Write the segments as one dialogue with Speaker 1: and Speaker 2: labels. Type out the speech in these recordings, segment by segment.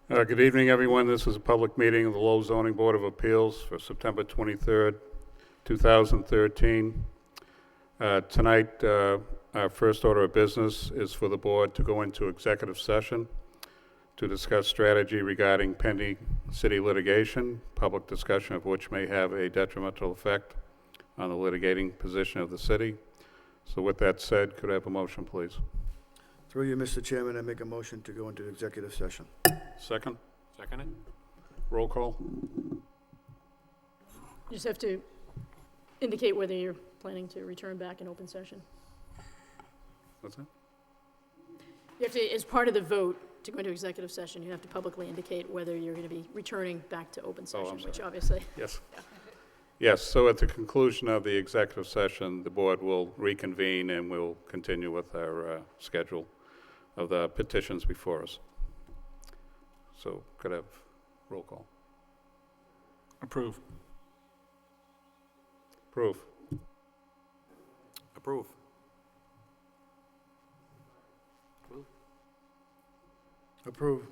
Speaker 1: Good evening, everyone. This is a public meeting of the Lowell Zoning Board of Appeals for September 23rd, 2013. Tonight, our first order of business is for the board to go into executive session to discuss strategy regarding pending city litigation, public discussion of which may have a detrimental effect on the litigating position of the city. So with that said, could I have a motion, please?
Speaker 2: Through you, Mr. Chairman, I make a motion to go into executive session.
Speaker 1: Second?
Speaker 3: Second it?
Speaker 1: Roll call?
Speaker 4: You just have to indicate whether you're planning to return back in open session.
Speaker 1: What's that?
Speaker 4: You have to, as part of the vote to go into executive session, you have to publicly indicate whether you're going to be returning back to open session,
Speaker 1: I'm
Speaker 4: which
Speaker 1: sorry.
Speaker 4: obviously,
Speaker 1: Yes. Yes, so at the conclusion of the executive session, the board will reconvene and we'll continue with our schedule of the petitions before us. So could I have roll call?
Speaker 3: Approve.
Speaker 1: Approve.
Speaker 3: Approve.
Speaker 2: Approve.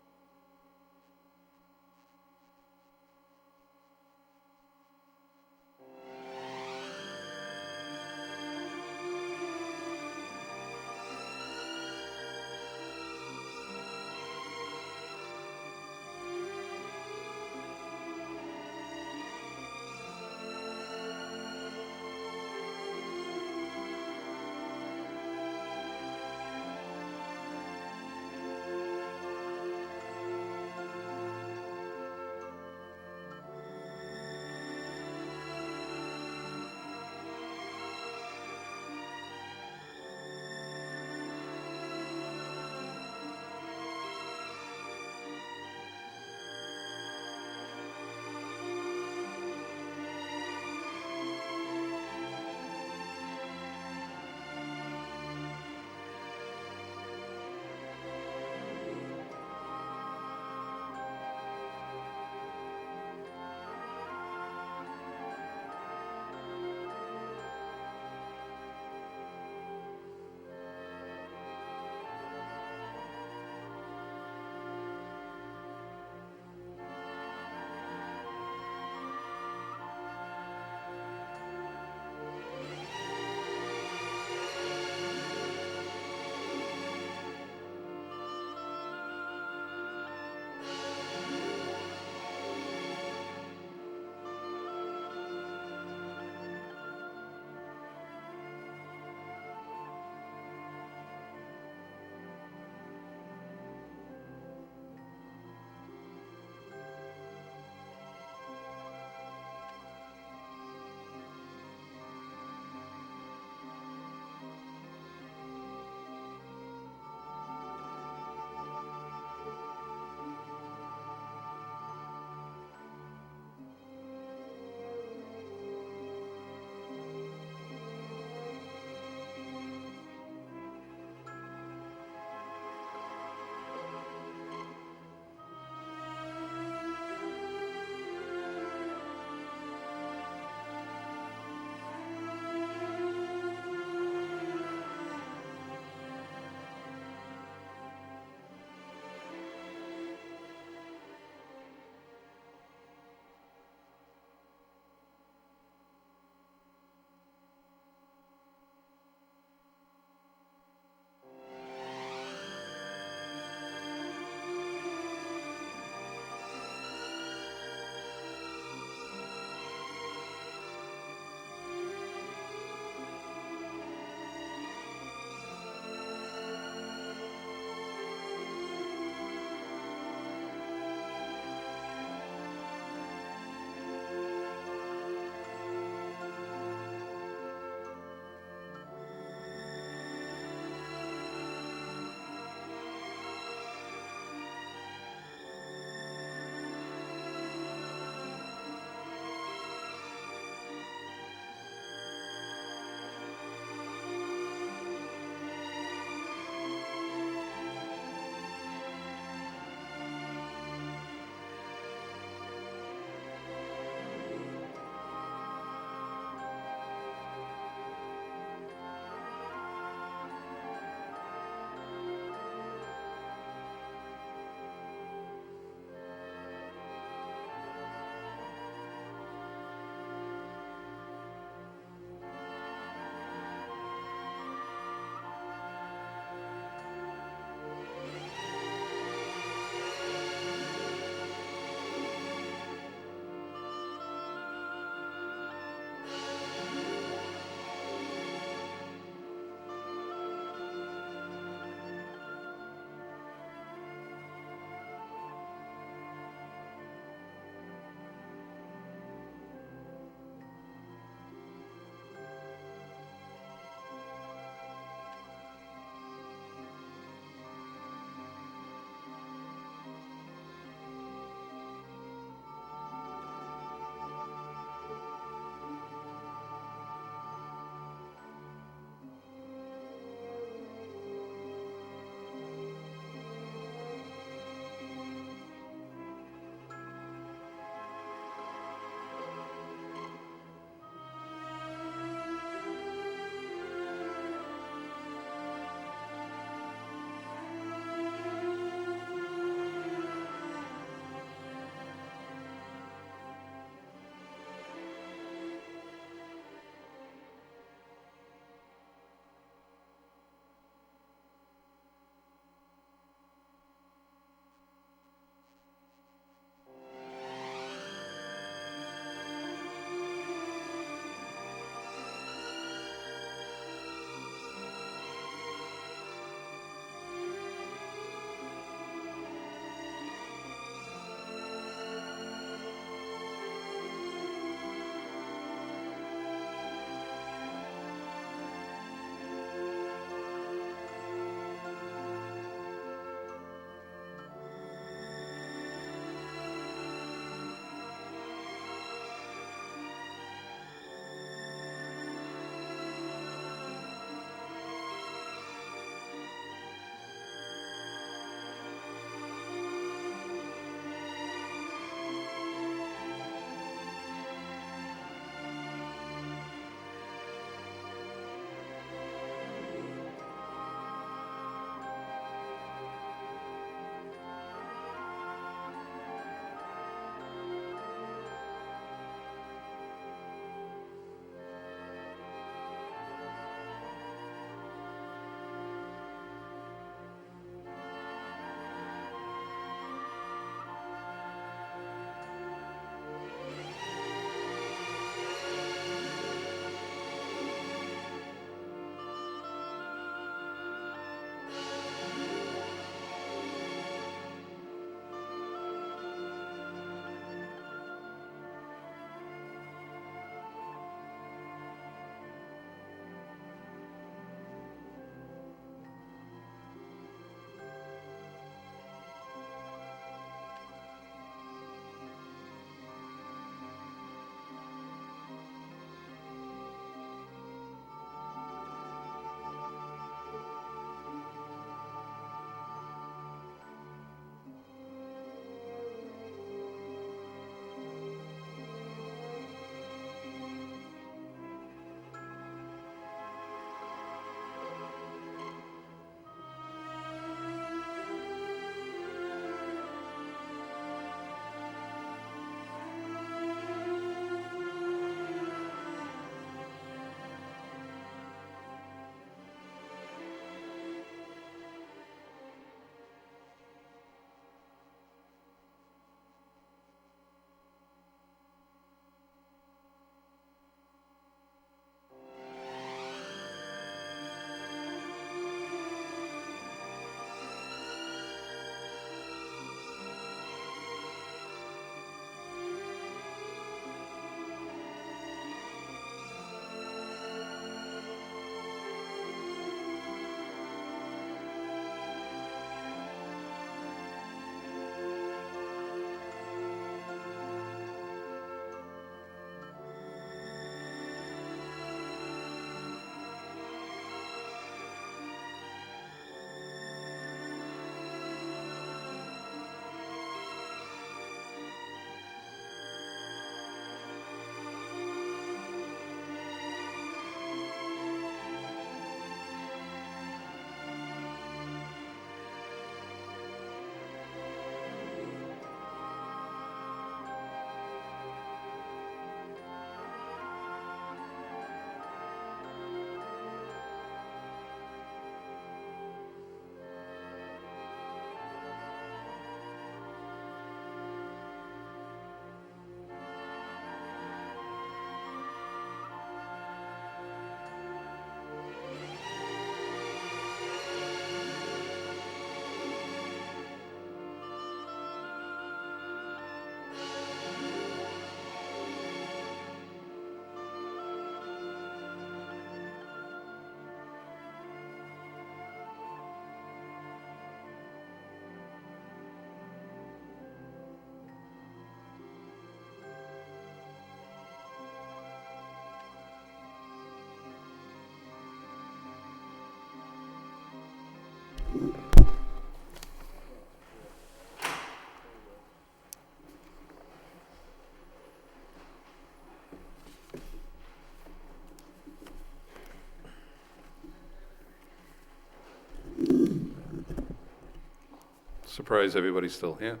Speaker 1: surprised everybody's still here.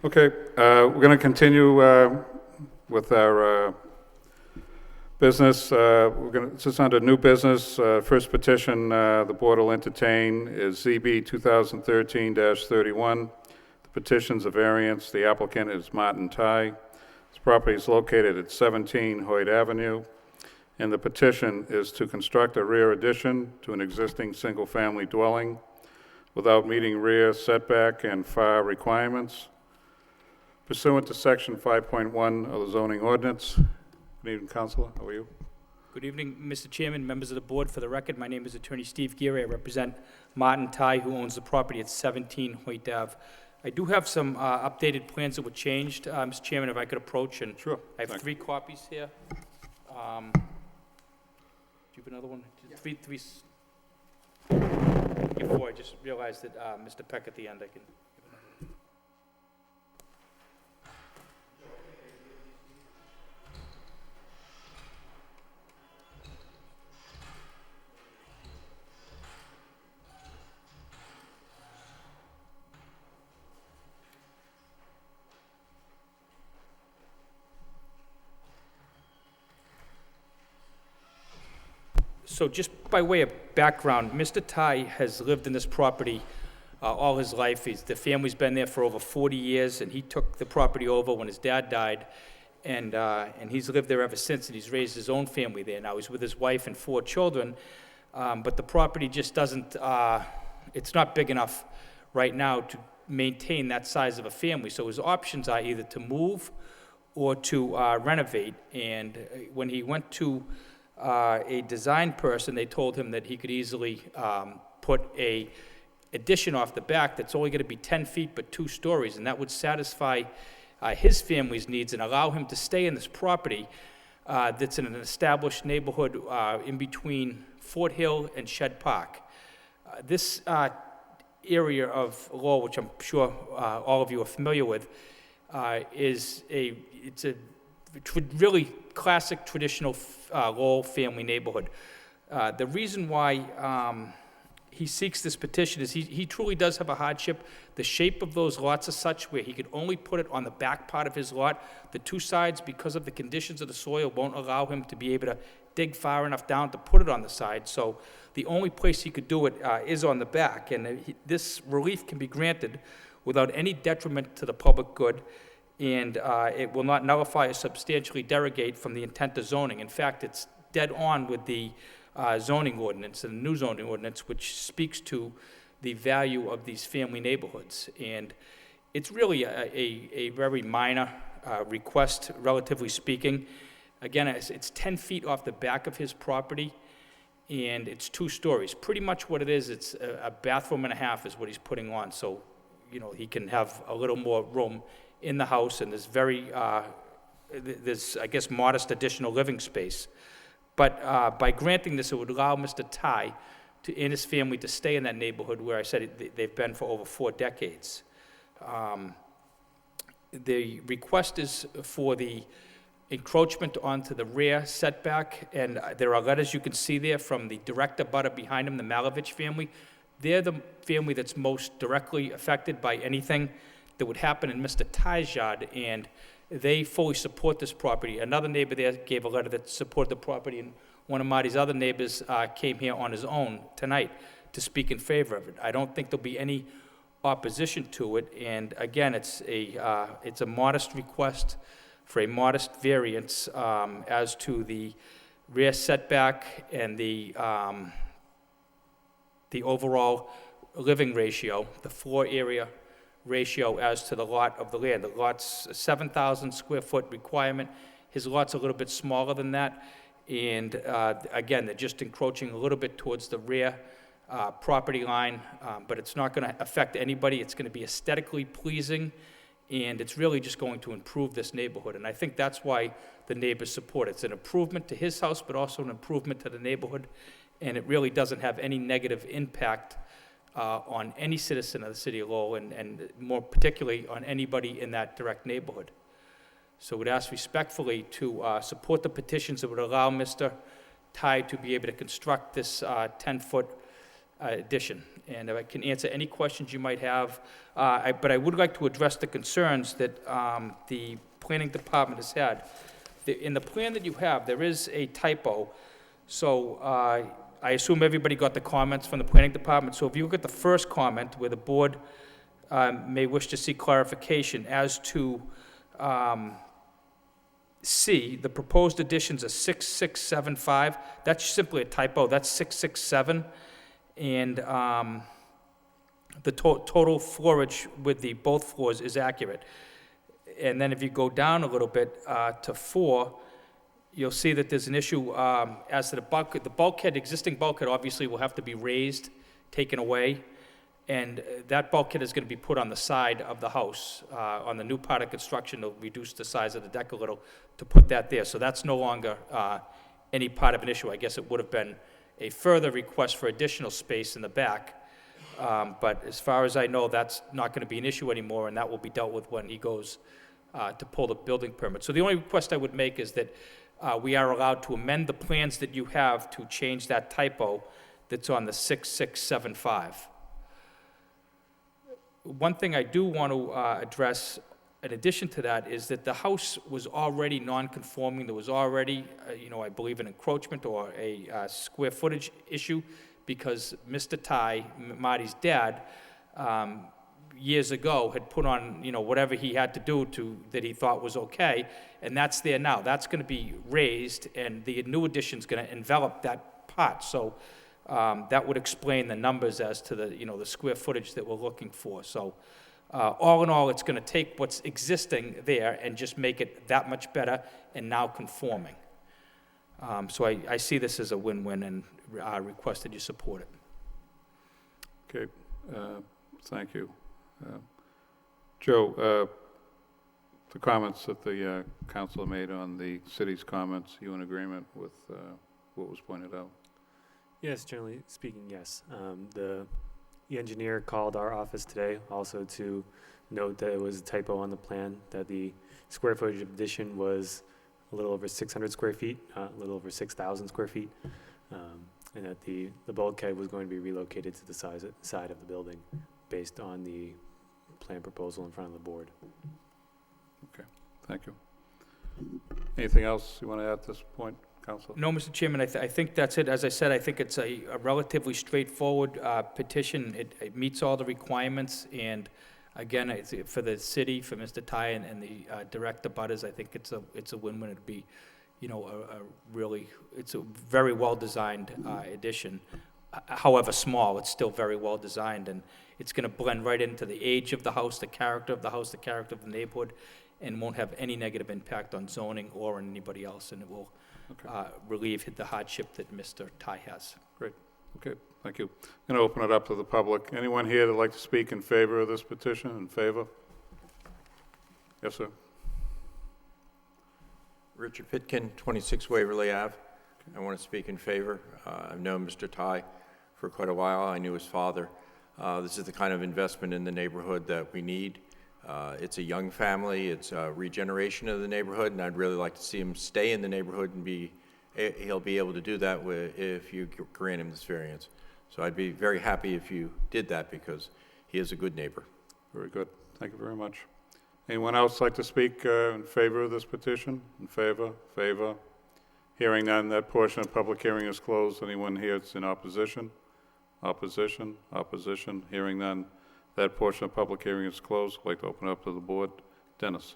Speaker 1: Okay, we're going to continue with our business. This is under new business. First petition the board will entertain is ZB 2013-31. The petition's a variance. The applicant is Martin Ty. This property is located at 17 Hoyt Avenue, and the petition is to construct a rear addition to an existing single-family dwelling without meeting rear setback and FAR requirements pursuant to Section 5.1 of the zoning ordinance. Good evening, Councilor. How are you?
Speaker 5: Good evening, Mr. Chairman, members of the board. For the record, my name is Attorney Steve Geary. I represent Martin Ty, who owns the property at 17 Hoyt Ave. I do have some updated plans that were changed, Mr. Chairman, if I could approach, and
Speaker 1: Sure.
Speaker 5: I have
Speaker 1: Thank
Speaker 5: 3 copies here. Do you have another one?
Speaker 4: Yeah.
Speaker 5: Three. Before, I just realized that Mr. Peck at the end, I can. So just by way of background, Mr. Ty has lived in this property all his life. The family's been there for over 40 years, and he took the property over when his dad died, and he's lived there ever since, and he's raised his own family there. Now he's with his wife and 4 children, but the property just doesn't, it's not big enough right now to maintain that size of a family. So his options are either to move or to renovate, and when he went to a design person, they told him that he could easily put a addition off the back that's only going to be 10 feet but 2 stories, and that would satisfy his family's needs and allow him to stay in this property that's in an established neighborhood in between Fort Hill and Shed Park. This area of Lowell, which I'm sure all of you are familiar with, it's a really classic, traditional Lowell family neighborhood. The reason why he seeks this petition is he truly does have a hardship. The shape of those lots is such where he could only put it on the back part of his lot. The 2 sides, because of the conditions of the soil, won't allow him to be able to dig far enough down to put it on the side. So the only place he could do it is on the back, and this relief can be granted without any detriment to the public good, and it will not nullify or substantially derogate from the intent of zoning. In fact, it's dead on with the zoning ordinance, and the new zoning ordinance, which speaks to the value of these family neighborhoods. And it's really a very minor request, relatively speaking. Again, it's 10 feet off the back of his property, and it's 2 stories. Pretty much what it is, it's a bathroom and a half is what he's putting on, so, you know, he can have a little more room in the house, and there's I guess, modest additional living space. But by granting this, it would allow Mr. Ty and his family to stay in that neighborhood where I said they've been for over 4 decades. The request is for the encroachment onto the rear setback, and there are letters you can see there from the direct abutter behind him, the Malovich family. They're the family that's most directly affected by anything that would happen in Mr. Ty's yard, and they fully support this property. Another neighbor there gave a letter that supported the property, and one of Marty's other neighbors came here on his own tonight to speak in favor of it. I don't think there'll be any opposition to it, and again, it's a modest request for a modest variance as to the rear setback and the overall living ratio, the floor area ratio as to the lot of the land. The lot's a 7,000 square foot requirement. His lot's a little bit smaller than that, and again, they're just encroaching a little bit towards the rear property line, but it's not going to affect anybody. It's going to be aesthetically pleasing, and it's really just going to improve this neighborhood, and I think that's why the neighbors support it. It's an improvement to his house, but also an improvement to the neighborhood, and it really doesn't have any negative impact on any citizen of the city of Lowell, and more particularly on anybody in that direct neighborhood. So we'd ask respectfully to support the petitions that would allow Mr. Ty to be able to construct this 10-foot addition. And I can answer any questions you might have, but I would like to address the concerns that the planning department has had. In the plan that you have, there is a typo, so I assume everybody got the comments from the planning department. So if you look at the first comment where the board may wish to see clarification as to C, the proposed additions are 6675. That's simply a typo. That's 667. And the total floorage with the both floors is accurate. And then if you go down a little bit to 4, you'll see that there's an issue as to the bulkhead. Existing bulkhead obviously will have to be raised, taken away, and that bulkhead is going to be put on the side of the house. On the new part of construction, they'll reduce the size of the deck a little to put that there. So that's no longer any part of an issue. I guess it would have been a further request for additional space in the back. But as far as I know, that's not going to be an issue anymore, and that will be dealt with when he goes to pull the building permit. So the only request I would make is that we are allowed to amend the plans that you have to change that typo that's on the 6675. One thing I do want to address in addition to that is that the house was already non-conforming. There was already, I believe an encroachment or a square footage issue because Mr. Ty, Marty's dad, years ago had put on, whatever he had to do that he thought was okay, and that's there now. That's going to be raised, and the new addition's going to envelop that part. So that would explain the numbers as to the square footage that we're looking for. So all in all, it's going to take what's existing there and just make it that much better and now conforming. So I see this as a win-win and request that you support it.
Speaker 1: Okay, thank you. Joe, the comments that the council made on the city's comments, you in agreement with what was pointed out?
Speaker 6: Yes, generally speaking, yes. The engineer called our office today also to note that it was a typo on the plan, that the square footage addition was a little over 600 square feet, a little over 6,000 square feet, and that the bulkhead was going to be relocated to the side of the building based on the plan proposal in front of the board.
Speaker 1: Okay, thank you. Anything else you want to add at this point, Council?
Speaker 5: No, Mr. Chairman, I think that's it. As I said, I think it's a relatively straightforward petition. It meets all the requirements, and again, for the city, for Mr. Ty and the direct abutters, I think it's a win-win. It'd be, it's a very well-designed addition. However small, it's still very well-designed, and it's going to blend right into the age of the house, the character of the house, the character of the neighborhood, and won't have any negative impact on zoning or on anybody else, and it will relieve the hardship that Mr. Ty has.
Speaker 1: Great. Okay, thank you. I'm going to open it up to the public. Anyone here that'd like to speak in favor of this petition? In favor? Yes, sir.
Speaker 7: Richard Pitkin, 26 Waverly Ave. I want to speak in favor. I've known Mr. Ty for quite a while. I knew his father. This is the kind of investment in the neighborhood that we need. It's a young family. It's a regeneration of the neighborhood, and I'd really like to see him stay in the neighborhood and he'll be able to do that if you grant him this variance. So I'd be very happy if you did that because he is a good neighbor.
Speaker 1: Very good. Thank you very much. Anyone else like to speak in favor of this petition? In favor? Favor? Hearing none, that portion of the public hearing is closed. Anyone here that's in opposition? Opposition? Opposition? Hearing none, that portion of the public hearing is closed. I'd like to open it up to the board. Dennis.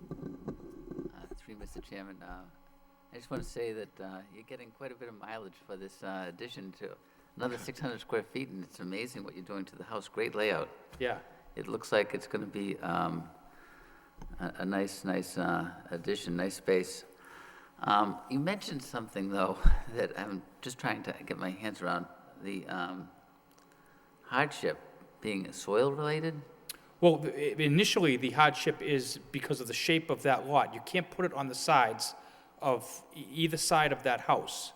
Speaker 8: Through Mr. Chairman, I just want to say that you're getting quite a bit of mileage for this addition to another 600 square feet, and it's amazing what you're doing to the house. Great layout.
Speaker 5: Yeah.
Speaker 8: It looks like it's going to be a nice addition, nice space. You mentioned something, though, that I'm just trying to get my hands around, the hardship being soil-related.
Speaker 5: Well, initially, the hardship is because of the shape of that lot. You can't put it on the sides of either side of that house.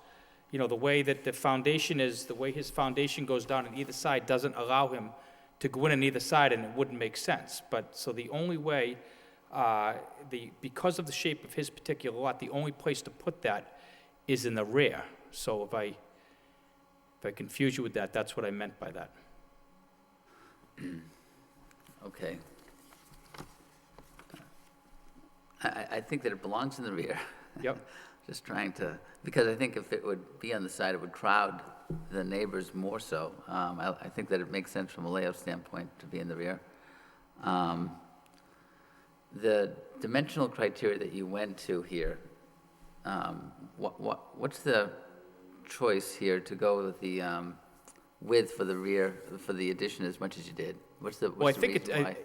Speaker 5: The way that the foundation is, the way his foundation goes down on either side doesn't allow him to go in on either side, and it wouldn't make sense. But, so the only way, because of the shape of his particular lot, the only place to put that is in the rear. So If I confuse you with that, that's what I meant by that.
Speaker 8: Okay. I think that it belongs in the rear.
Speaker 5: Yep.
Speaker 8: Just trying to, because I think if it would be on the side, it would crowd the neighbors more so. I think that it makes sense from a layout standpoint to be in the rear. The dimensional criteria that you went to here, what's the choice here to go with the width for the rear, for the addition as much as you did? What's the
Speaker 5: Well, I think
Speaker 8: reason why?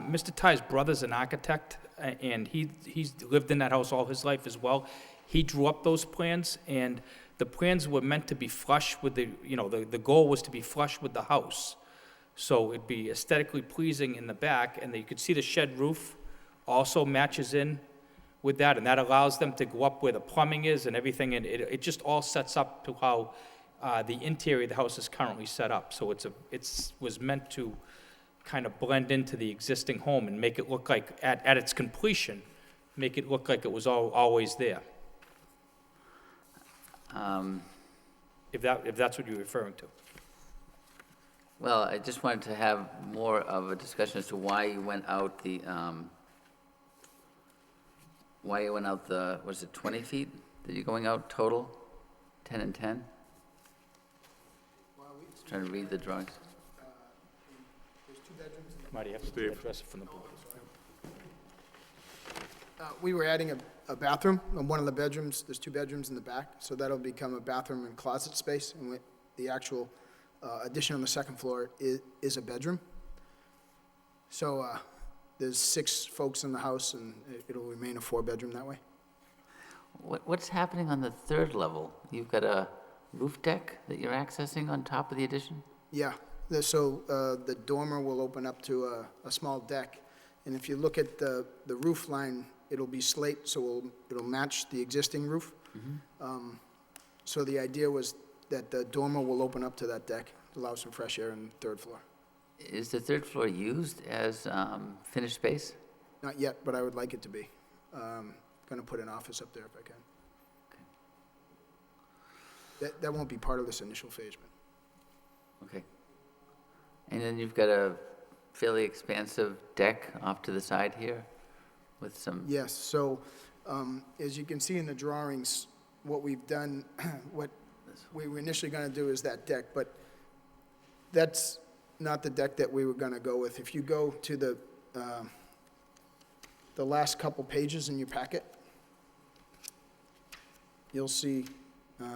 Speaker 5: Mr. Ty's brother's an architect, and he's lived in that house all his life as well. He drew up those plans, and the plans were meant to be flush with the goal was to be flush with the house. So it'd be aesthetically pleasing in the back, and you could see the shed roof also matches in with that, and that allows them to go up where the plumbing is and everything, and it just all sets up to how the interior of the house is currently set up. So it was meant to kind of blend into the existing home and make it look like, at its completion, make it look like it was always there, if that's what you're referring to.
Speaker 8: Well, I just wanted to have more of a discussion as to why you went out was it 20 feet that you're going out total? 10 and 10? Just trying to read the drawings.
Speaker 5: Marty, you have to
Speaker 1: Steve.
Speaker 5: address it from the board.
Speaker 9: We were adding a bathroom in one of the bedrooms. There's 2 bedrooms in the back, so that'll become a bathroom and closet space. And the actual addition on the second floor is a bedroom. So there's 6 folks in the house, and it'll remain a 4-bedroom that way.
Speaker 8: What's happening on the 3rd level? You've got a roof deck that you're accessing on top of the addition?
Speaker 9: Yeah, so the dormer will open up to a small deck. And if you look at the roof line, it'll be slate, so it'll match the existing roof. So the idea was that the dormer will open up to that deck, allow some fresh air on the 3rd floor.
Speaker 8: Is the 3rd floor used as finished space?
Speaker 9: Not yet, but I would like it to be. Going to put an office up there if I can. That won't be part of this initial phase, but
Speaker 8: Okay. And then you've got a fairly expansive deck off to the side here with some,
Speaker 9: yes. So as you can see in the drawings, what we've done, what we were initially going to do is that deck, but that's not the deck that we were going to go with. If you go to the last couple pages in your packet, you'll see,
Speaker 8: that's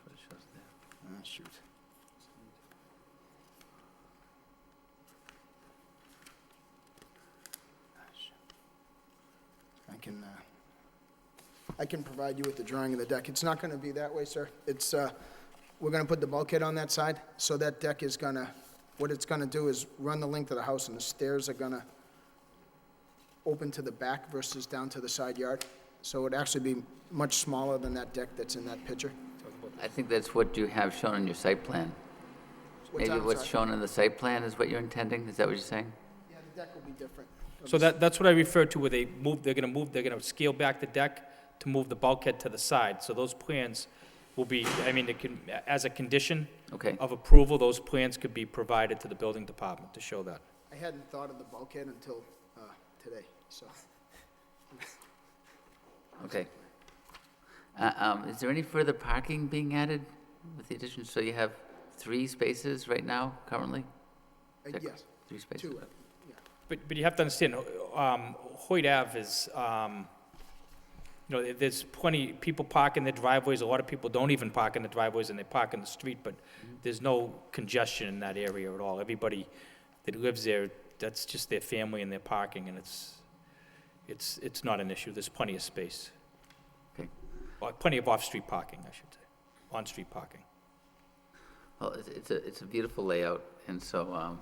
Speaker 8: what it shows there.
Speaker 9: shoot. I can provide you with the drawing of the deck. It's not going to be that way, sir. It's, we're going to put the bulkhead on that side, so that deck is going to, what it's going to do is run the length of the house, and the stairs are going to open to the back versus down to the side yard. So it'd actually be much smaller than that deck that's in that picture.
Speaker 8: I think that's what you have shown in your site plan. Maybe
Speaker 9: I'm
Speaker 8: what's
Speaker 9: sorry?
Speaker 8: shown in the site plan is what you're intending? Is that what you're saying?
Speaker 9: Yeah, the deck will be different.
Speaker 5: So that's what I referred to, where they're gonna scale back the deck to move the bulkhead to the side. So those plans will be, it can, as a condition
Speaker 8: Okay.
Speaker 5: of approval, those plans could be provided to the building department to show that.
Speaker 9: I hadn't thought of the bulkhead until today, so.
Speaker 8: Okay. Is there any further parking being added with the addition? So you have 3 spaces right now, currently? Is that
Speaker 9: Yes,
Speaker 8: 3 spaces?
Speaker 9: 2.
Speaker 5: But you have to understand, Hoyt Ave is, there's plenty, people park in their driveways, a lot of people don't even park in the driveways and they park in the street, but there's no congestion in that area at all. Everybody that lives there, that's just their family and their parking, and it's not an issue. There's plenty of space.
Speaker 8: Okay.
Speaker 5: Well, plenty of off-street parking, I should say, on-street parking.
Speaker 8: Well, it's a beautiful layout, and so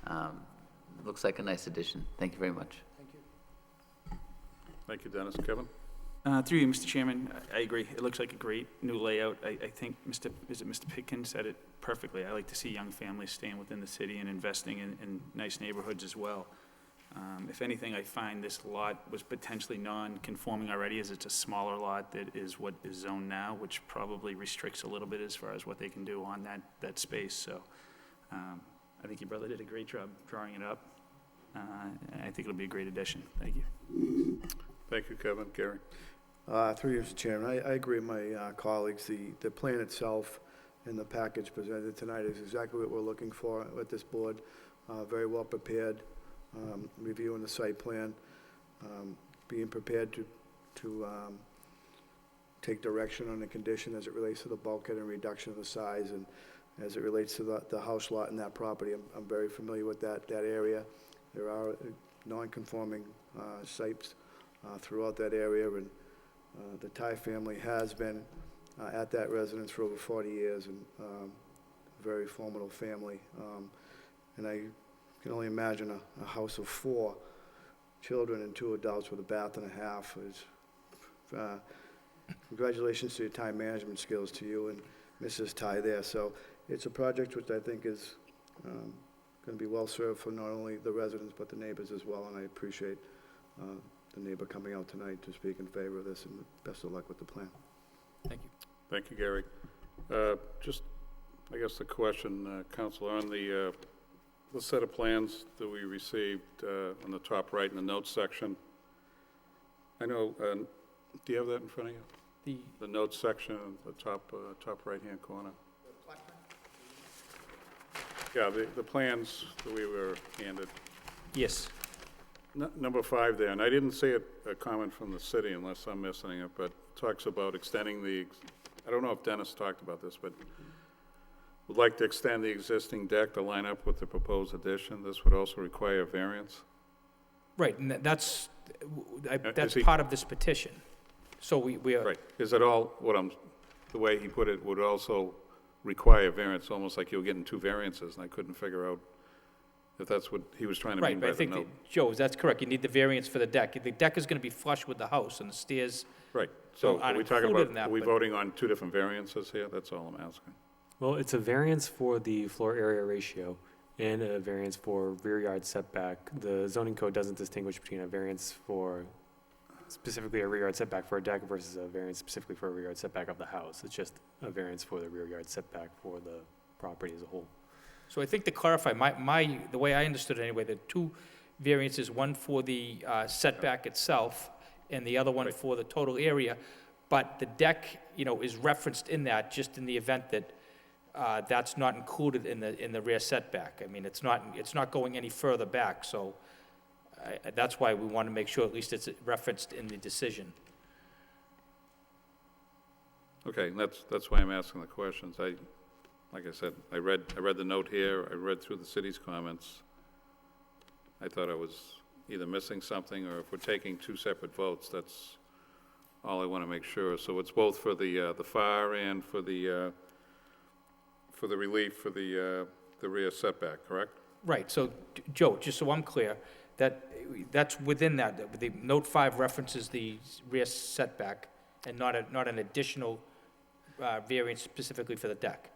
Speaker 8: it looks like a nice addition. Thank you very much.
Speaker 9: Thank you.
Speaker 1: Thank you, Dennis. Kevin?
Speaker 3: Through you, Mr. Chairman, I agree. It looks like a great new layout. I think Mr. Pitkin said it perfectly. I like to see young families staying within the city and investing in nice neighborhoods as well. If anything, I find this lot was potentially non-conforming already, as it's a smaller lot that is what is zoned now, which probably restricts a little bit as far as what they can do on that space, so I think your brother did a great job drawing it up, and I think it'll be a great addition. Thank you.
Speaker 1: Thank you, Kevin. Gary?
Speaker 2: Through you, Mr. Chairman, I agree with my colleagues. The plan itself and the package presented tonight is exactly what we're looking for with this board. Very well prepared, reviewing the site plan, being prepared to take direction on the condition as it relates to the bulkhead and reduction of the size, and as it relates to the house lot in that property. I'm very familiar with that area. There are non-conforming sites throughout that area, and the Thai family has been at that residence for over 40 years, and very formidable family. And I can only imagine a house of 4 children and 2 adults with a bath and a half. Congratulations to your time management skills, to you and Mrs. Thai there. So it's a project which I think is going to be well served for not only the residents but the neighbors as well, and I appreciate the neighbor coming out tonight to speak in favor of this, and best of luck with the plan.
Speaker 5: Thank you.
Speaker 1: Thank you, Gary. Just, I guess the question, Counselor, on the set of plans that we received on the top right in the notes section, I know, do you have that in front of you? The notes section, the top right-hand corner. Yeah, the plans that we were handed.
Speaker 5: Yes.
Speaker 1: Number 5 there, and I didn't see a comment from the city unless I'm missing it, but talks about extending I don't know if Dennis talked about this, but would like to extend the existing deck to line up with the proposed addition. This would also require a variance.
Speaker 5: Right, and that's
Speaker 1: Is he-
Speaker 5: part of this petition. So we are.
Speaker 1: Right. Is it all, the way he put it, would also require variance, almost like you're getting 2 variances, and I couldn't figure out if that's what he was trying to
Speaker 5: Right,
Speaker 1: mean
Speaker 5: but
Speaker 1: by
Speaker 5: I
Speaker 1: the
Speaker 5: think,
Speaker 1: note.
Speaker 5: Joe, that's correct. You need the variance for the deck. The deck is going to be flush with the house, and the stairs,
Speaker 1: Right.
Speaker 5: So
Speaker 1: So are we talking
Speaker 5: included in
Speaker 1: about,
Speaker 5: that,
Speaker 1: are we
Speaker 5: but-
Speaker 1: voting on 2 different variances here? That's all I'm asking.
Speaker 6: Well, it's a variance for the floor area ratio and a variance for rear yard setback. The zoning code doesn't distinguish between a variance for specifically a rear yard setback for a deck versus a variance specifically for a rear yard setback of the house. It's just a variance for the rear yard setback for the property as a whole.
Speaker 5: So I think to clarify, the way I understood it anyway, the 2 variances, one for the setback itself and the other one
Speaker 1: Right.
Speaker 5: for the total area, but the deck, is referenced in that just in the event that that's not included in the rear setback. I mean, it's not going any further back, so that's why we want to make sure at least it's referenced in the decision.
Speaker 1: Okay, and that's why I'm asking the questions. Like I said, I read the note here, I read through the city's comments. I thought I was either missing something, or if we're taking 2 separate votes, that's all I want to make sure. So it's both for the fire and for the relief for the rear setback, correct?
Speaker 5: Right, so, Joe, just so I'm clear, that's within that, the note 5 references the rear setback and not an additional variance specifically for the deck.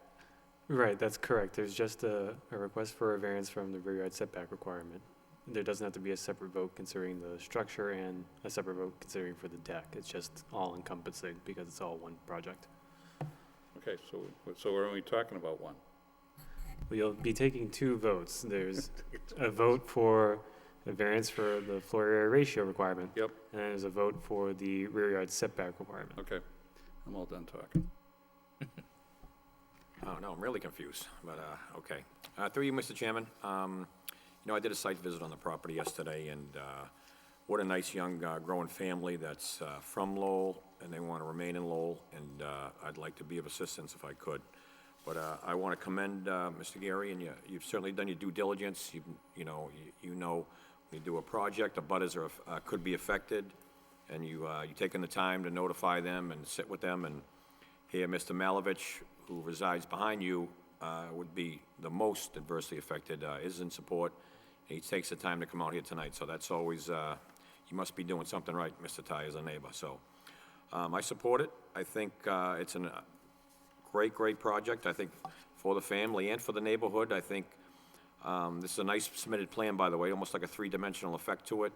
Speaker 6: Right, that's correct. There's just a request for a variance from the rear yard setback requirement. There doesn't have to be a separate vote considering the structure and a separate vote considering for the deck. It's just all encompassing because it's all one project.
Speaker 1: Okay, so we're only talking about 1.
Speaker 6: Well, you'll be taking 2 votes. There's a vote for a variance for the floor area ratio requirement.
Speaker 1: Yep.
Speaker 6: And there's a vote for the rear yard setback requirement.
Speaker 1: Okay, I'm all done talking.
Speaker 10: Oh, no, I'm really confused, but, okay. Through you, Mr. Chairman, I did a site visit on the property yesterday, and what a nice young growing family that's from Lowell, and they want to remain in Lowell, and I'd like to be of assistance if I could. But I want to commend Mr. Gary, and you've certainly done your due diligence. You know, when you do a project, the butters could be affected, and you've taken the time to notify them and sit with them, and here, Mr. Malovich, who resides behind you, would be the most adversely affected, is in support. He takes the time to come out here tonight, so that's always, you must be doing something right, Mr. Ty, as a neighbor. So I support it. I think it's a great project. I think for the family and for the neighborhood, I think This is a nice submitted plan, by the way, almost like a three-dimensional effect to it.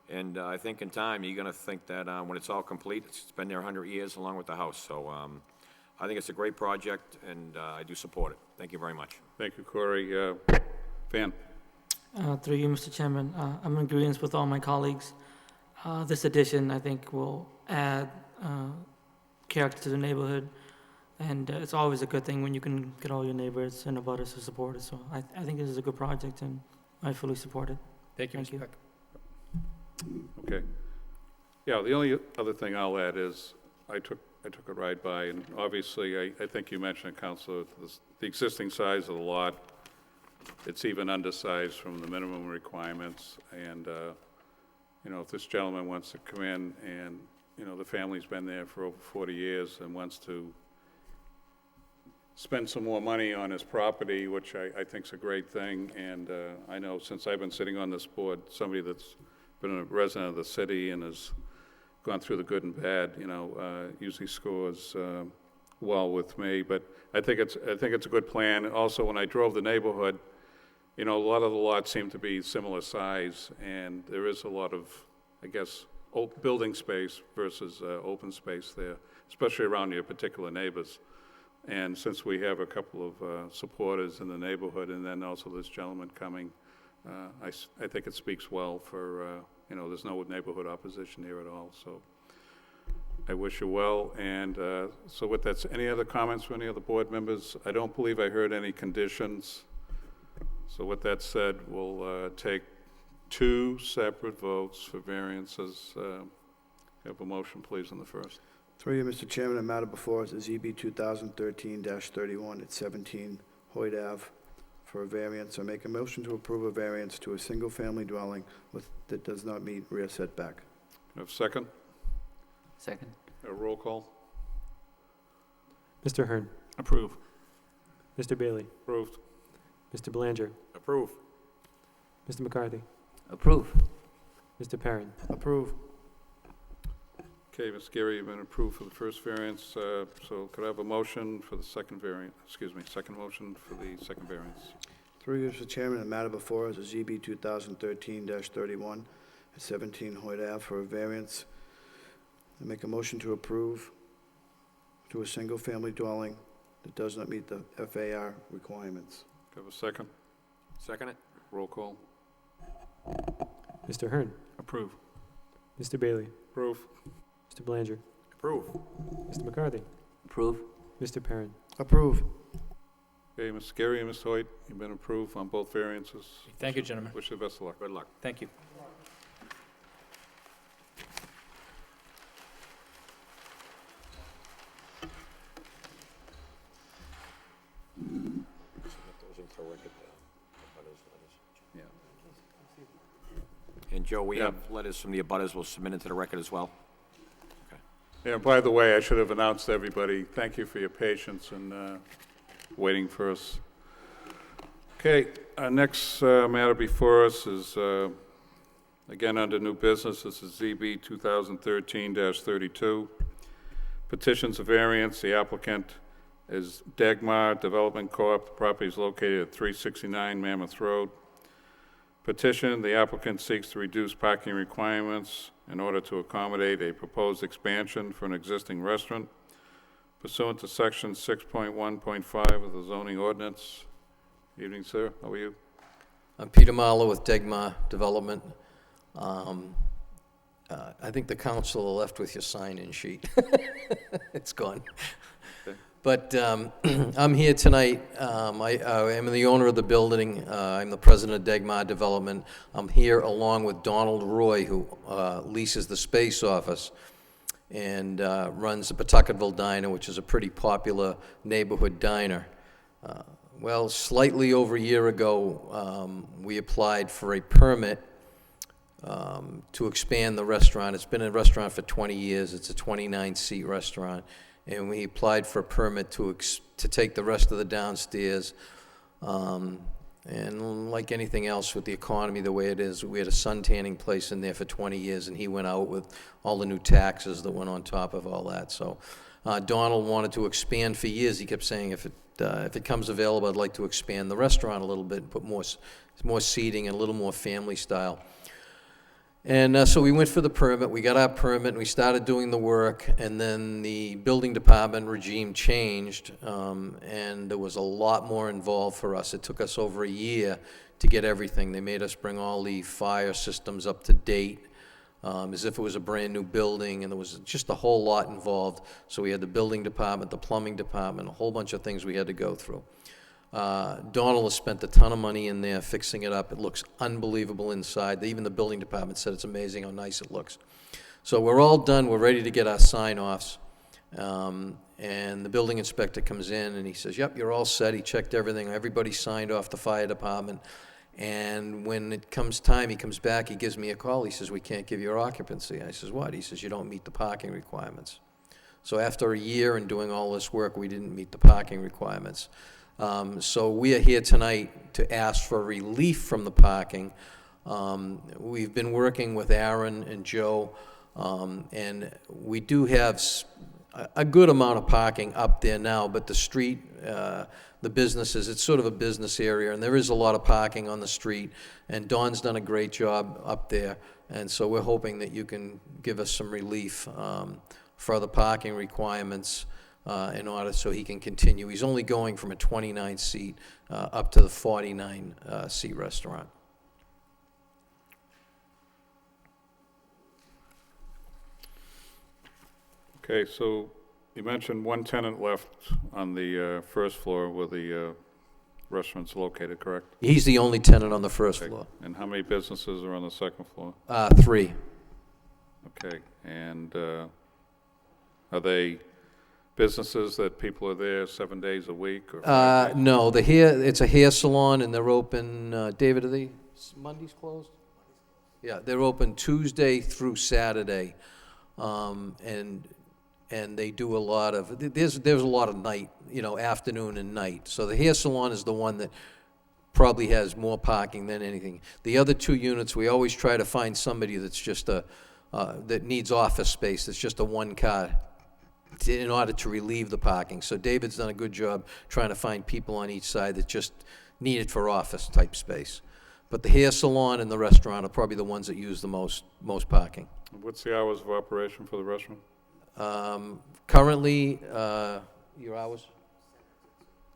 Speaker 10: And I think in time, you're going to think that when it's all complete, it's been there 100 years along with the house. So I think it's a great project, and I do support it. Thank you very much.
Speaker 1: Thank you, Corey. Van?
Speaker 11: Through you, Mr. Chairman, I'm in agreement with all my colleagues. This addition, I think, will add character to the neighborhood, and it's always a good thing when you can get all your neighbors and abutters to support it. So I think this is a good project, and I fully support it.
Speaker 5: Thank you,
Speaker 11: Thank
Speaker 5: Mr.
Speaker 11: you.
Speaker 5: Peck.
Speaker 1: Okay. Yeah, the only other thing I'll add is I took a ride by, and obviously, I think you mentioned, Counselor, the existing size of the lot, it's even undersized from the minimum requirements, and, you know, if this gentleman wants to come in and, you know, the family's been there for over 40 years and wants to spend some more money on his property, which I think's a great thing, and I know since I've been sitting on this board, somebody that's been a resident of the city and has gone through the good and bad, you know, usually scores well with me. But I think it's a good plan. Also, when I drove the neighborhood, you know, a lot of the lots seem to be similar size, and there is a lot of, I guess, building space versus open space there, especially around your particular neighbors. And since we have a couple of supporters in the neighborhood, and then also this gentleman coming, I think it speaks well for, you know, there's no neighborhood opposition here at all. So I wish you well. And so with that, any other comments from any other board members? I don't believe I heard any conditions. So with that said, we'll take two separate votes for variances. Have a motion, please, on the first.
Speaker 2: Through you, Mr. Chairman, the matter before us is EB 2013-31 at 17 Hoyt Ave for a variance. I make a motion to approve a variance to a single-family dwelling that does not meet rear setback.
Speaker 1: Have a second?
Speaker 8: Second?
Speaker 1: A roll call?
Speaker 6: Mr. Hearn.
Speaker 3: Approve.
Speaker 6: Mr. Bailey.
Speaker 1: Approved.
Speaker 6: Mr. Belanger.
Speaker 10: Approve.
Speaker 6: Mr. McCarthy.
Speaker 8: Approve.
Speaker 6: Mr. Perrin.
Speaker 2: Approve.
Speaker 1: Okay, Ms. Gary, you've been approved for the first variance, so could I have a motion for the second variant, second motion for the second variance?
Speaker 2: Through you, Mr. Chairman, the matter before us is EB 2013-31 at 17 Hoyt Ave for a variance. I make a motion to approve to a single-family dwelling that does not meet the FAR requirements.
Speaker 1: Could I have a second?
Speaker 10: Second it?
Speaker 1: Roll call?
Speaker 6: Mr. Hearn.
Speaker 3: Approve.
Speaker 6: Mr. Bailey.
Speaker 1: Approve.
Speaker 6: Mr. Belanger.
Speaker 10: Approve.
Speaker 6: Mr. McCarthy.
Speaker 8: Approve.
Speaker 6: Mr. Perrin.
Speaker 2: Approve.
Speaker 1: Okay, Ms. Gary and Ms. Hoyt, you've been approved on both variances.
Speaker 5: Thank you, gentlemen.
Speaker 1: Wish you the best of luck.
Speaker 10: Good luck.
Speaker 5: Thank you.
Speaker 10: And Joe, we
Speaker 1: Yeah.
Speaker 10: have letters from the abutters we'll submit into the record as well.
Speaker 1: Yeah, by the way, I should have announced to everybody, thank you for your patience and waiting for us. Okay, our next matter before us is, again, under new business. This is ZB 2013-32. Petitions of variance. The applicant is Dagmar Development Corp. The property is located at 369 Mammoth Road. Petition, the applicant seeks to reduce parking requirements in order to accommodate a proposed expansion for an existing restaurant pursuant to section 6.1.5 of the zoning ordinance. Evening, sir. How are you?
Speaker 12: I'm Peter Marlowe with Degmar Development. I think the council are left with your sign-in sheet. It's gone.
Speaker 1: Okay.
Speaker 12: But I'm here tonight. I am the owner of the building. I'm the president of Degmar Development. I'm here along with Donald Roy, who leases the space office and runs the Pawtuckettville Diner, which is a pretty popular neighborhood diner. Well, slightly over a year ago, we applied for a permit to expand the restaurant. It's been a restaurant for 20 years. It's a 29-seat restaurant. And we applied for a permit to take the rest of the downstairs. And like anything else with the economy the way it is, we had a sun tanning place in there for 20 years, and he went out with all the new taxes that went on top of all that. So Donald wanted to expand for years. He kept saying, if it if it comes available, I'd like to expand the restaurant a little bit and put more seating and a little more family style. And so we went for the permit, we got our permit, and we started doing the work, and then the building department regime changed, and there was a lot more involved for us. It took us over a year to get everything. They made us bring all the fire systems up to date, as if it was a brand-new building, and there was just a whole lot involved. So we had the building department, the plumbing department, a whole bunch of things we had to go through. Donald has spent a ton of money in there fixing it up. It looks unbelievable inside. Even the building department said it's amazing how nice it looks. So we're all done. We're ready to get our sign-offs. And the building inspector comes in and he says, yep, you're all set. He checked everything. Everybody signed off, the fire department. And when it comes time, he comes back, he gives me a call. He says, we can't give you your occupancy. I says, what? He says, you don't meet the parking requirements. So after a year and doing all this work, we didn't meet the parking requirements. So we are here tonight to ask for relief from the parking. We've been working with Aaron and Joe, and we do have a good amount of parking up there now, but the street, the businesses, it's sort of a business area, and there is a lot of parking on the street, and Don's done a great job up there, and so we're hoping that you can give us some relief for the parking requirements in order so he can continue. He's only going from a 29-seat up to the 49-seat restaurant.
Speaker 1: Okay, so you mentioned one tenant left on the first floor where the restaurant's located, correct?
Speaker 12: He's the only tenant on the first
Speaker 1: Okay.
Speaker 12: floor.
Speaker 1: And how many businesses are on the second floor?
Speaker 12: 3.
Speaker 1: Okay, and are they businesses that people are there 7 days a week or 5 days?
Speaker 12: No, it's a hair salon, and they're open, David, are they Mondays closed? Yeah, they're open Tuesday through Saturday, and they do a lot of, there's a lot of night, afternoon and night. So the hair salon is the one that probably has more parking than anything. The other 2 units, we always try to find somebody that's just that needs office space, that's just a one-car, in order to relieve the parking. So David's done a good job trying to find people on each side that just need it for office-type space. But the hair salon and the restaurant are probably the ones that use the most parking.
Speaker 1: What's the hours of operation for the restaurant?
Speaker 12: Currently, your hours?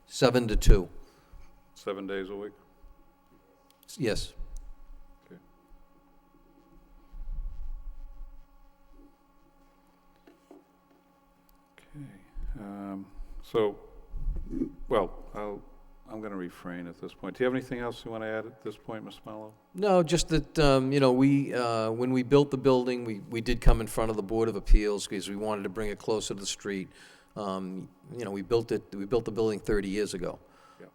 Speaker 12: 7 to 2.
Speaker 1: 7 days a week?
Speaker 12: Yes.
Speaker 1: Okay. So, well, I'm going to refrain at this point. Do you have anything else you want to add at this point, Ms. Mallow?
Speaker 12: No, just that, when we built the building, we did come in front of the Board of Appeals because we wanted to bring it closer to the street. We built the building 30 years ago.
Speaker 1: Yeah.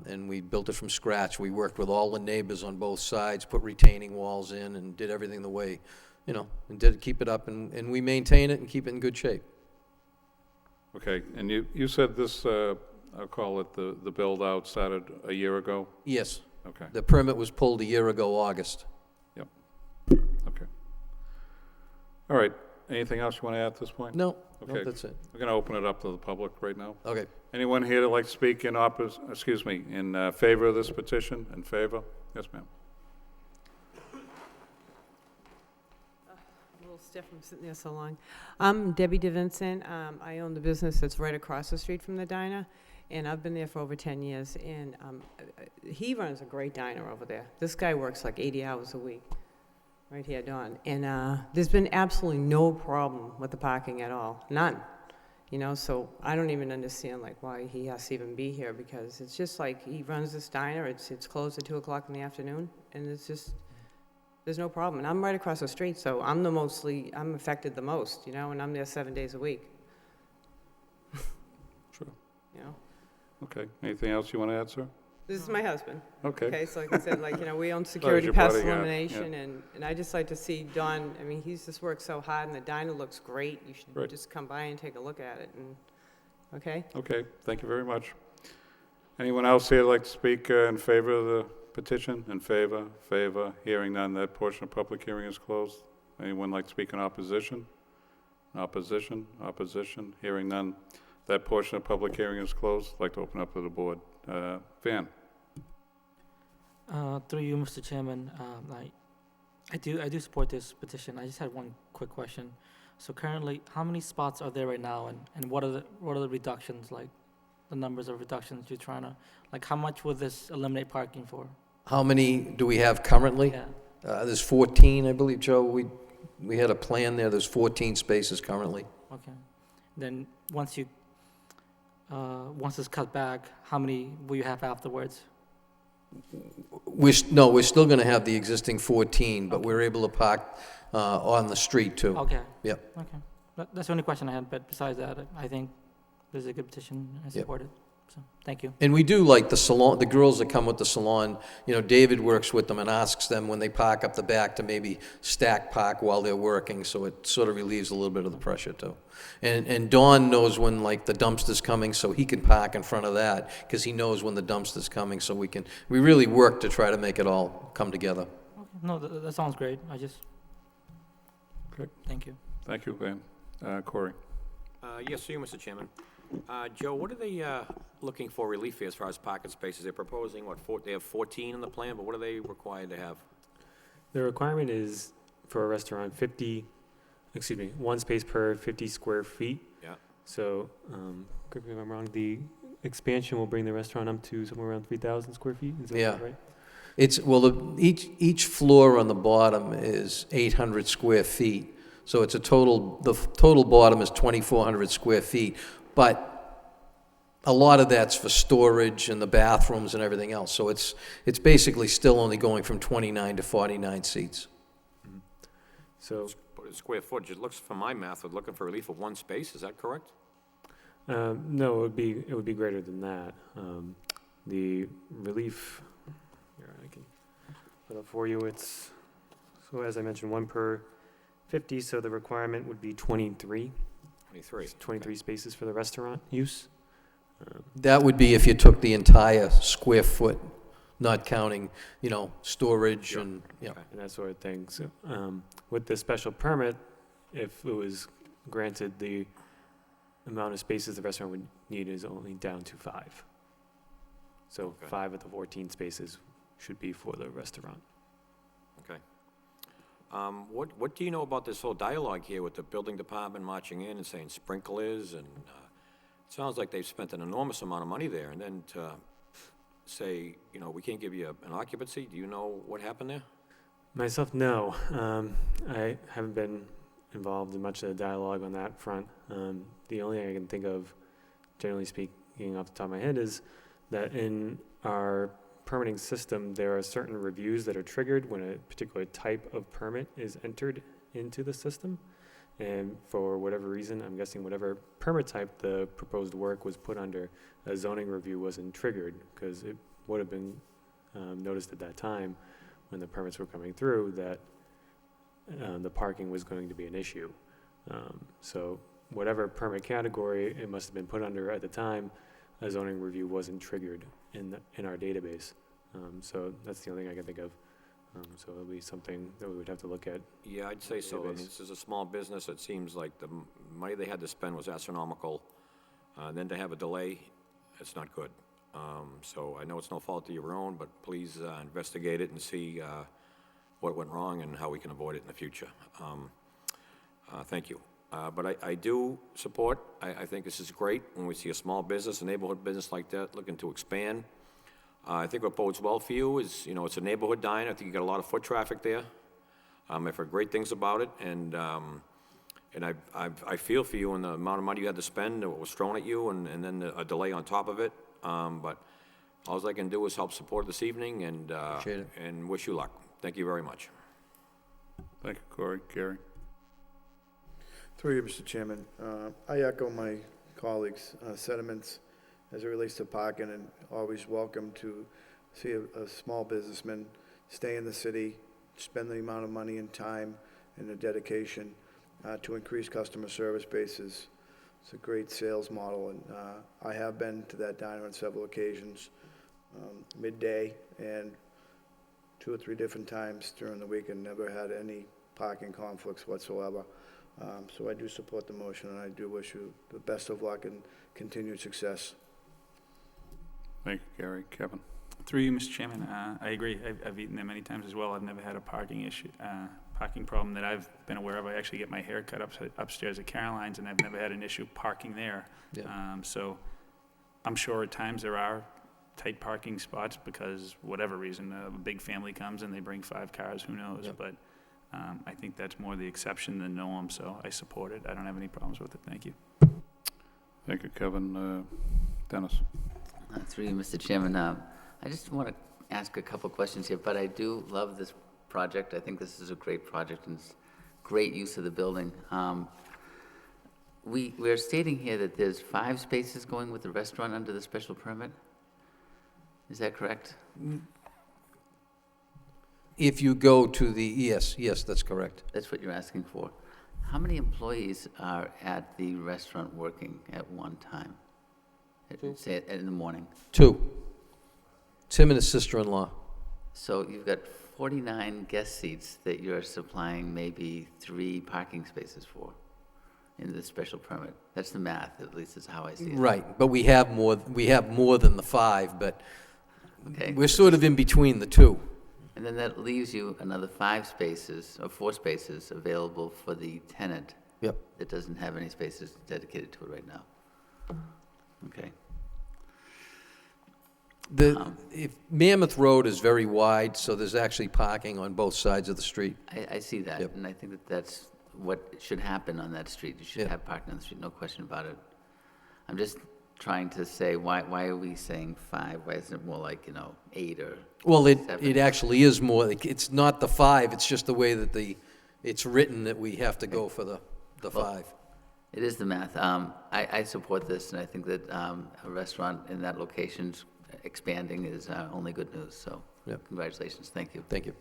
Speaker 12: And we built it from scratch. We worked with all the neighbors on both sides, put retaining walls in, and did everything the way, and did keep it up, and we maintain it and keep it in good shape.
Speaker 1: Okay, and you said this, I'll call it the build-out started a year ago?
Speaker 12: Yes.
Speaker 1: Okay.
Speaker 12: The permit was pulled a year ago, August.
Speaker 1: Yep. Okay. All right, anything else you want to add at this point?
Speaker 12: No,
Speaker 1: Okay.
Speaker 12: that's it.
Speaker 1: We're going to open it up to the public right now.
Speaker 12: Okay.
Speaker 1: Anyone here that like to speak in in favor of this petition? In favor? Yes, ma'am.
Speaker 13: A little stiff from sitting there so long. I'm Debbie DeVincent. I own the business that's right across the street from the diner, and I've been there for over 10 years. And he runs a great diner over there. This guy works like 80 hours a week, right here, Don. And there's been absolutely no problem with the parking at all, none. So I don't even understand like why he has to even be here, because it's just like he runs this diner. It's closed at 2 o'clock in the afternoon, and it's just. There's no problem. And I'm right across the street, so I'm affected the most, and I'm there 7 days a week.
Speaker 1: Sure.
Speaker 13: You know?
Speaker 1: Okay, anything else you want to add, sir?
Speaker 13: This is my husband.
Speaker 1: Okay.
Speaker 13: Okay, so like I said, we own security
Speaker 1: your
Speaker 13: pest
Speaker 1: bodyguard,
Speaker 13: elimination, and I just like to see Don, he's just worked so hard, and the diner looks great. You should
Speaker 1: Great.
Speaker 13: just come by and take a look at it, and, okay?
Speaker 1: Okay, thank you very much. Anyone else here like to speak in favor of the petition? In favor? Favor? Hearing none, that portion of public hearing is closed. Anyone like to speak in opposition? Opposition? Opposition? Hearing none. That portion of public hearing is closed. I'd like to open up to the board. Van?
Speaker 11: Through you, Mr. Chairman, I do support this petition. I just had one quick question. So currently, how many spots are there right now, and what are the reductions, like the numbers of reductions you're trying to, like how much will this eliminate parking for?
Speaker 12: How many do we have currently?
Speaker 11: Yeah.
Speaker 12: There's 14, I believe, Joe. We had a plan there. There's 14 spaces currently.
Speaker 11: Okay. Then once it's cut back, how many will you have afterwards?
Speaker 12: We're still going to have the existing 14, but we're able to park on the street too.
Speaker 11: Okay.
Speaker 12: Yep.
Speaker 11: Okay. That's the only question I had, but besides that, I think this is a good petition. I support it. So, thank you.
Speaker 12: And we do like the salon, the girls that come with the salon, you know, David works with them and asks them when they park up the back to maybe stack park while they're working, so it sort of relieves a little bit of the pressure too. And Don knows when like the dumpster's coming, so he can park in front of that, because he knows when the dumpster's coming, so we really work to try to make it all come together.
Speaker 11: Okay. No, that sounds great.
Speaker 1: Good.
Speaker 11: Thank you.
Speaker 1: Thank you, Van. Corey?
Speaker 10: Yes, to you, Mr. Chairman. Joe, what are they looking for relief here as far as parking spaces? They're proposing, they have 14 in the plan, but what are they required to have?
Speaker 6: The requirement is for a restaurant 1 space per 50 square feet.
Speaker 10: Yeah.
Speaker 6: So, correct me if I'm wrong, the expansion will bring the restaurant up to somewhere around 3,000 square feet, is that
Speaker 12: Yeah.
Speaker 6: right?
Speaker 12: Each floor on the bottom is 800 square feet, so the total bottom is 2,400 square feet, but a lot of that's for storage and the bathrooms and everything else, so it's basically still only going from 29 to 49 seats.
Speaker 6: So,
Speaker 10: Square footage, it looks, from my math, we're looking for relief of 1 space, is that correct?
Speaker 6: no, it would be greater than that. The relief, here, I can put up for you, so as I mentioned, 1 per 50, so the requirement would be 23. 23 spaces for the restaurant use.
Speaker 12: That would be if you took the entire square foot, not counting, storage and,
Speaker 6: And that sort of thing. So, with the special permit, if it was granted, the amount of spaces the restaurant would need is only down to 5. So 5 of the 14 spaces should be for the restaurant.
Speaker 10: Okay. What do you know about this whole dialogue here with the building department marching in and saying sprinklers, and it sounds like they've spent an enormous amount of money there, and then to say, we can't give you an occupancy? Do you know what happened there?
Speaker 6: Myself, no. I haven't been involved in much of the dialogue on that front. The only thing I can think of, generally speaking, off the top of my head, is that in our permitting system, there are certain reviews that are triggered when a particular type of permit is entered into the system. And for whatever reason, I'm guessing whatever permit type the proposed work was put under, a zoning review wasn't triggered, because it would have been noticed at that time when the permits were coming through that the parking was going to be an issue. So whatever permit category it must have been put under at the time, a zoning review wasn't triggered in our database. So that's the only thing I can think of. So it'll be something that we would have to look at.
Speaker 10: Yeah, I'd say so. I mean, this is a small business. It seems like the money they had to spend was astronomical. Then to have a delay, it's not good. So I know it's no fault of your own, but please investigate it and see what went wrong and how we can avoid it in the future. Thank you. But I do support, I think this is great when we see a small business, a neighborhood business like that looking to expand. I think what bodes well for you is, it's a neighborhood diner. I think you got a lot of foot traffic there. I've heard great things about it, and I feel for you and the amount of money you had to spend, what was thrown at you, and then a delay on top of it. But all I can do is help support this evening and wish you luck. Thank you very much.
Speaker 1: Thank you, Corey. Gary?
Speaker 2: Through you, Mr. Chairman. I echo my colleagues' sentiments as it relates to parking, and always welcome to see a small businessman stay in the city, spend the amount of money and time and the dedication to increase customer service bases. It's a great sales model, and I have been to that diner on several occasions, midday and 2 or 3 different times during the week, and never had any parking conflicts whatsoever. So I do support the motion, and I do wish you the best of luck and continued success.
Speaker 1: Thank you, Gary. Kevin?
Speaker 3: Through you, Mr. Chairman, I agree. I've eaten there many times as well. I've never had a parking problem that I've been aware of. I actually get my hair cut upstairs at Caroline's, and I've never had an issue parking there.
Speaker 12: Yeah.
Speaker 3: So I'm sure at times there are tight parking spots because whatever reason, a big family comes and they bring 5 cars, who knows?
Speaker 12: Yep.
Speaker 3: But I think that's more the exception than norm, so I support it. I don't have any problems with it. Thank you.
Speaker 1: Thank you, Kevin. Dennis?
Speaker 8: Through you, Mr. Chairman, I just want to ask a couple questions here, but I do love this project. I think this is a great project and it's great use of the building. We're stating here that there's 5 spaces going with the restaurant under the special permit. Is that correct?
Speaker 12: If you go to the, yes, that's correct.
Speaker 8: That's what you're asking for. How many employees are at the restaurant working at one time? Say in the morning.
Speaker 12: 2. Tim and his sister-in-law.
Speaker 8: So you've got 49 guest seats that you're supplying maybe 3 parking spaces for in the special permit. That's the math, at least is how I see it.
Speaker 12: Right, but we have more than the 5, but
Speaker 8: Okay.
Speaker 12: we're sort of in between the 2.
Speaker 8: And then that leaves you another 5 spaces, or 4 spaces available for the tenant.
Speaker 12: Yep.
Speaker 8: That doesn't have any spaces dedicated to it right now. Okay.
Speaker 12: If Mammoth Road is very wide, so there's actually parking on both sides of the street.
Speaker 8: I see that,
Speaker 12: Yep.
Speaker 8: and I think that that's what should happen on that street. You should
Speaker 12: Yeah.
Speaker 8: have parking on the street, no question about it. I'm just trying to say, why are we saying 5? Why isn't it more like, 8 or
Speaker 12: Well,
Speaker 8: 7?
Speaker 12: it actually is more, it's not the 5, it's just the way that it's written that we have to go for the 5.
Speaker 8: It is the math. I support this, and I think that a restaurant in that location expanding is only good news, so
Speaker 12: Yep.
Speaker 8: congratulations, thank you.
Speaker 12: Thank you.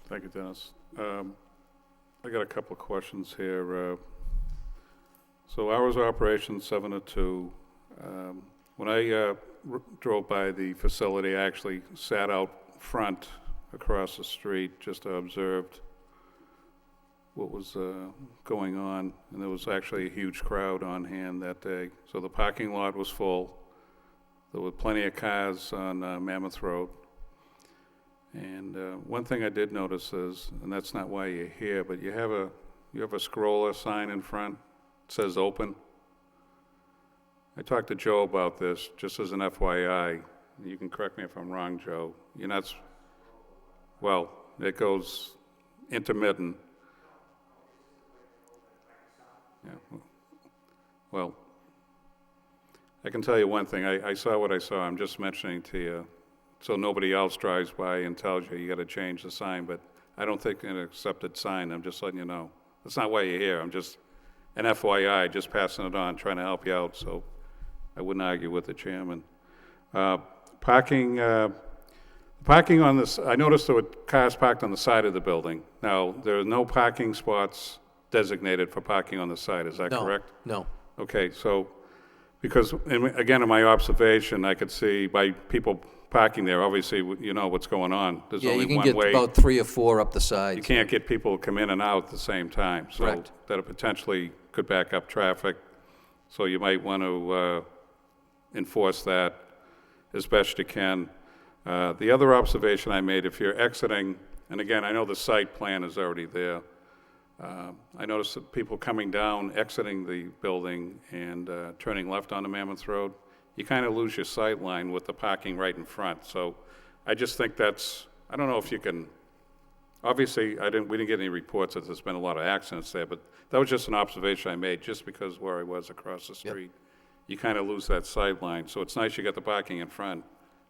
Speaker 1: Thank you, Dennis. I got a couple of questions here. So hours of operation, 7 to 2. When I drove by the facility, I actually sat out front across the street just observed what was going on, and there was actually a huge crowd on hand that day. So the parking lot was full. There were plenty of cars on Mammoth Road. And one thing I did notice is, and that's not why you're here, but you have a scroller sign in front. It says open. I talked to Joe about this, just as an FYI. You can correct me if I'm wrong, Joe. You're not, well, it goes intermittent. Yeah. Well, I can tell you one thing. I saw what I saw. I'm just mentioning to you, so nobody else drives by and tells you got to change the sign. But I don't think an accepted sign. I'm just letting you know. That's not why you're here. I'm just an FYI, just passing it on, trying to help you out. So I wouldn't argue with the chairman. Parking on this. I noticed there were cars parked on the side of the building. Now there are no parking spots designated for parking on the side. Is that correct?
Speaker 12: No.
Speaker 1: Okay, so, because, again, in my observation, I could see by people parking there, obviously, you know what's going on. There's
Speaker 12: Yeah,
Speaker 1: only
Speaker 12: you can
Speaker 1: one
Speaker 12: get
Speaker 1: way.
Speaker 12: about 3 or 4 up the sides.
Speaker 1: You can't get people to come in and out at the same time.
Speaker 12: Correct.
Speaker 1: So that it potentially could back up traffic. So you might want to enforce that as best you can. The other observation I made, if you're exiting, and again, I know the site plan is already there, I noticed that people coming down, exiting the building and turning left onto Mammoth Road, you kind of lose your sight line with the parking right in front. So I just think that's, I don't know if you can, obviously, we didn't get any reports that there's been a lot of accidents there, but that was just an observation I made just because where I was across the street. You kind of lose that sight line. So it's nice you got the parking in front,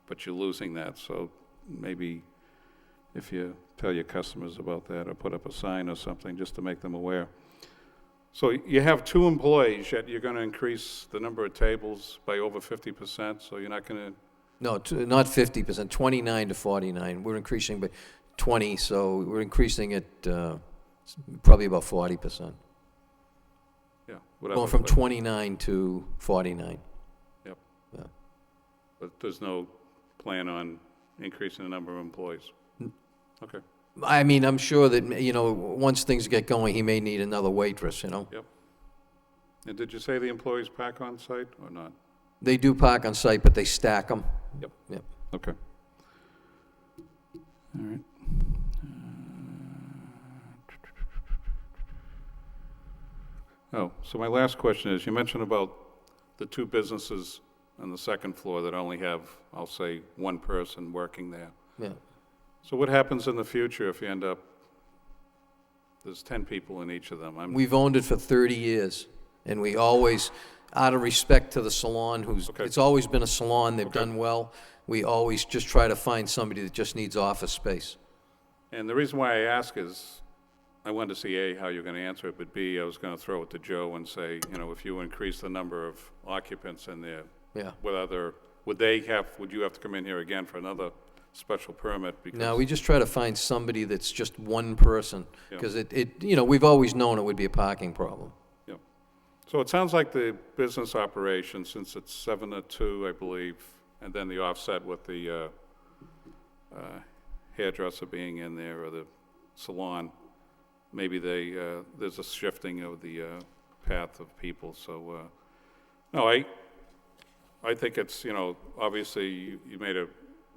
Speaker 1: but you're losing that. So maybe if you tell your customers about that or put up a sign or something just to make them aware. So you have 2 employees, yet you're going to increase the number of tables by over 50%, so you're not going to...
Speaker 12: No, not 50%, 29 to 49. We're increasing by 20, so we're increasing it probably about 40%.
Speaker 1: Yeah, whatever.
Speaker 12: Going from
Speaker 1: but-
Speaker 12: 29 to 49.
Speaker 1: Yep.
Speaker 12: Yeah.
Speaker 1: But there's no plan on increasing the number of employees? Okay.
Speaker 12: I mean, I'm sure that, you know, once things get going, he may need another waitress, you know?
Speaker 1: Yep. And did you say the employees park on site or not?
Speaker 12: They do park on site, but they stack them.
Speaker 1: Yep.
Speaker 12: Yep.
Speaker 1: Okay. All right. Oh, so my last question is, you mentioned about the two businesses on the second floor that only have, I'll say, one person working there.
Speaker 12: Yeah.
Speaker 1: So what happens in the future if you end up, there's 10 people in each of them?
Speaker 12: We've owned it for 30 years, and we always, out of respect to the salon,
Speaker 1: Okay.
Speaker 12: it's always been a salon, they've
Speaker 1: Okay.
Speaker 12: done well, we always just try to find somebody that just needs office space.
Speaker 1: And the reason why I ask is, I wanted to see, A, how you're going to answer it, but B, I was going to throw it to Joe and say, you know, if you increase the number of occupants in there,
Speaker 12: Yeah.
Speaker 1: would you have to come in here again for another special permit? Because
Speaker 12: No, we just try to find somebody that's just one person,
Speaker 1: Yeah.
Speaker 12: because you know, we've always known it would be a parking problem.
Speaker 1: Yeah. So it sounds like the business operation, since it's 7 to 2, I believe, and then the offset with the hairdresser being in there or the salon, maybe there's a shifting of the path of people. So, no, I think it's, you know, obviously you made a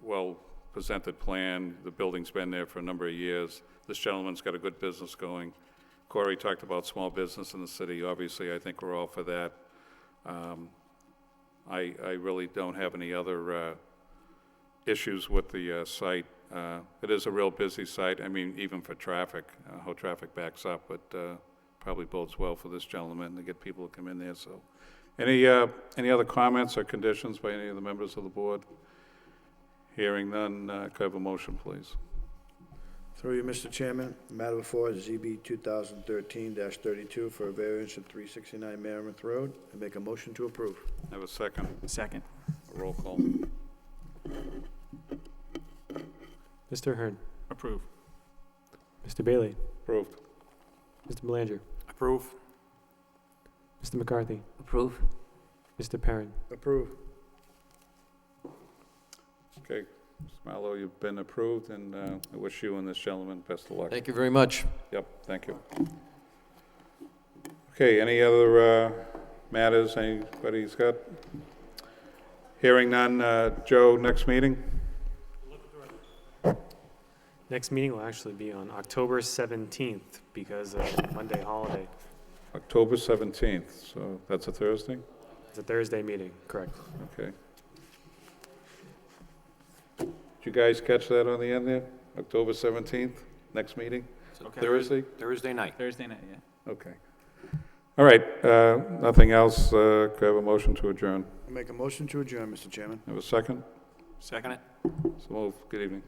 Speaker 1: well-presented plan. The building's been there for a number of years. This gentleman's got a good business going. Corey talked about small business in the city. Obviously, I think we're all for that. I really don't have any other issues with the site. It is a real busy site. I mean, even for traffic, how traffic backs up, but probably bodes well for this gentleman to get people to come in there. So, any other comments or conditions by any of the members of the board? Hearing none, could I have a motion, please?
Speaker 2: Through you, Mr. Chairman, matter before is ZB 2013-32 for a variance at 369 Merrimack Road. I make a motion to approve.
Speaker 1: Have a second.
Speaker 3: Second.
Speaker 1: A roll call.
Speaker 6: Mr. Hearn,
Speaker 3: Approve.
Speaker 6: Mr. Bailey,
Speaker 1: Approved.
Speaker 6: Mr. Belanger,
Speaker 10: Approve.
Speaker 6: Mr. McCarthy,
Speaker 8: Approve?
Speaker 6: Mr. Perrin.
Speaker 2: Approve.
Speaker 1: Okay, Mr. Mallow, you've been approved, and I wish you and this gentleman best of luck.
Speaker 12: Thank you very much.
Speaker 1: Yep, thank you. Okay, any other matters anybody's got? Hearing none, Joe, next meeting?
Speaker 6: Next meeting will actually be on October 17th because of Monday holiday.
Speaker 1: October 17th, so that's a Thursday?
Speaker 6: It's a Thursday meeting, correct?
Speaker 1: Okay. Did you guys catch that on the end there? October 17th, next meeting? Thursday?
Speaker 10: Thursday night.
Speaker 3: Thursday night, yeah.
Speaker 1: Okay. All right, nothing else, could I have a motion to adjourn?
Speaker 2: I make a motion to adjourn, Mr. Chairman.
Speaker 1: Have a second?
Speaker 10: Second it?
Speaker 1: So move, good evening.